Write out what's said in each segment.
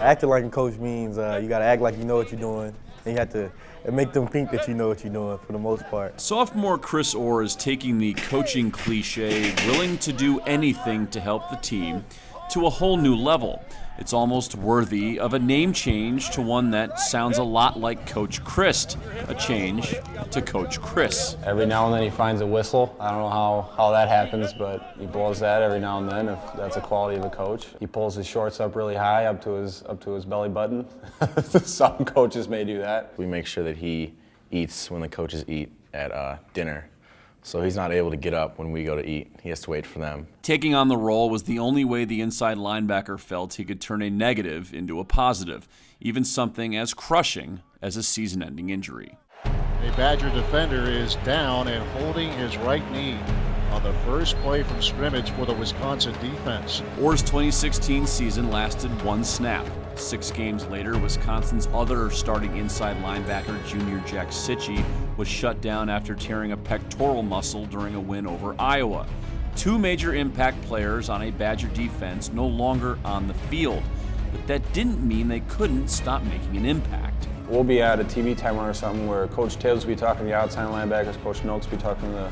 Acting like a coach means you got to act like you know what you're doing, and you have to make them think that you know what you're doing for the most part. Sophomore Chris Orr is taking the coaching cliche, willing to do anything to help the team, to a whole new level. It's almost worthy of a name change to one that sounds a lot like Coach Christ, a change to Coach Chris. Every now and then he finds a whistle. I don't know how that happens, but he blows that every now and then if that's a quality of a coach. He pulls his shorts up really high, up to his belly button. Some coaches may do that. We make sure that he eats when the coaches eat at dinner. So he's not able to get up when we go to eat. He has to wait for them. Taking on the role was the only way the inside linebacker felt he could turn a negative into a positive, even something as crushing as a season-ending injury. A Badger defender is down and holding his right knee on the first play from scrimmage for the Wisconsin defense. Orr's 2016 season lasted one snap. 6 games later, Wisconsin's other starting inside linebacker, junior Jack Cichy, was shut down after tearing a pectoral muscle during a win over Iowa. 2 major impact players on a Badger defense no longer on the field, but that didn't mean they couldn't stop making an impact. We'll be at a TV timeout or something where Coach Tibbs will be talking to the outside linebackers, Coach Noakes will be talking to the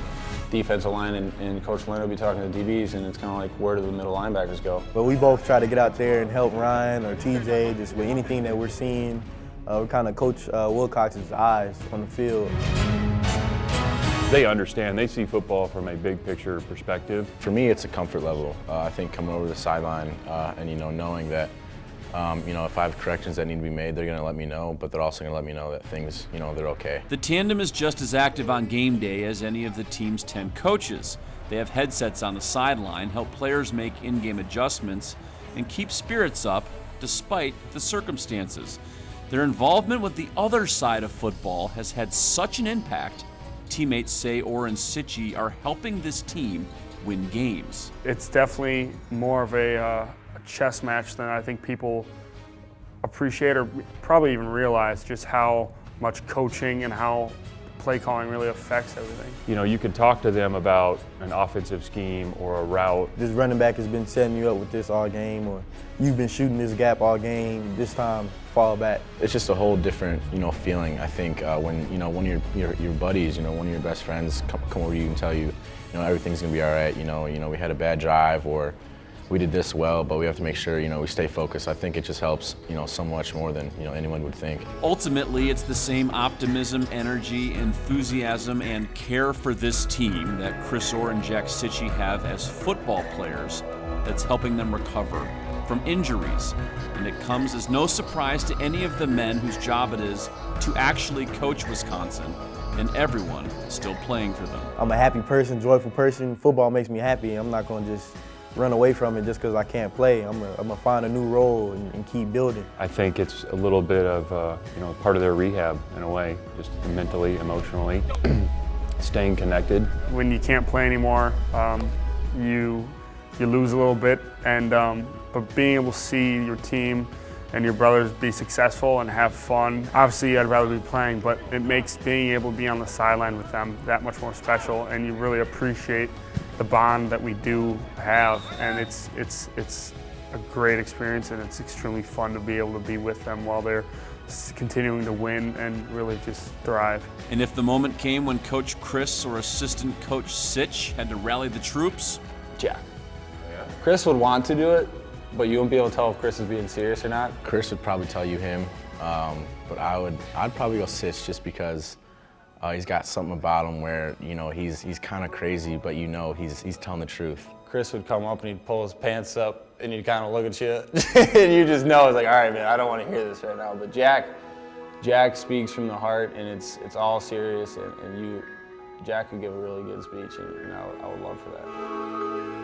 defensive line, and Coach Leonard will be talking to the DBs, and it's kind of like, where do the middle linebackers go? But we both try to get out there and help Ryan or TJ, just with anything that we're seeing. We're kind of Coach Wilcox's eyes on the field. They understand. They see football from a big picture perspective. For me, it's a comfort level. I think coming over the sideline and knowing that if I have corrections that need to be made, they're going to let me know, but they're also going to let me know that things, they're okay. The tandem is just as active on game day as any of the team's 10 coaches. They have headsets on the sideline, help players make in-game adjustments, and keep spirits up despite the circumstances. Their involvement with the other side of football has had such an impact, teammates say Orr and Cichy are helping this team win games. It's definitely more of a chess match than I think people appreciate or probably even realize, just how much coaching and how play calling really affects everything. You could talk to them about an offensive scheme or a route. This running back has been setting you up with this all game, or you've been shooting this gap all game, this time fall back. It's just a whole different, feeling. I think when one of your buddies, one of your best friends come over to you and tell you, everything's gonna be all right. We had a bad drive, or we did this well, but we have to make sure, we stay focused. I think it just helps, so much more than, anyone would think. Ultimately, it's the same optimism, energy, enthusiasm, and care for this team that Chris Orr and Jack Cichy have as football players that's helping them recover from injuries. And it comes as no surprise to any of the men whose job it is to actually coach Wisconsin, and everyone still playing for them. I'm a happy person, joyful person. Football makes me happy. I'm not going to just run away from it just because I can't play. I'm gonna find a new role and keep building. I think it's a little bit of part of their rehab in a way, just mentally, emotionally, staying connected. When you can't play anymore, you lose a little bit, and but being able to see your team and your brothers be successful and have fun. Obviously, I'd rather be playing, but it makes being able to be on the sideline with them that much more special, and you really appreciate the bond that we do have, and it's a great experience, and it's extremely fun to be able to be with them while they're continuing to win and really just thrive. And if the moment came when Coach Chris or assistant coach Sitch had to rally the troops? Jack. Yeah. Chris would want to do it, but you won't be able to tell if Chris is being serious or not. Chris would probably tell you him, but I'd probably go Sitch just because he's got something about him where, he's kind of crazy, but he's telling the truth. Chris would come up and he'd pull his pants up and he'd kind of look at you and you just know, it's like, all right, man, I don't want to hear this right now. But Jack speaks from the heart, and it's all serious, and Jack could give a really good speech, and I would love for that.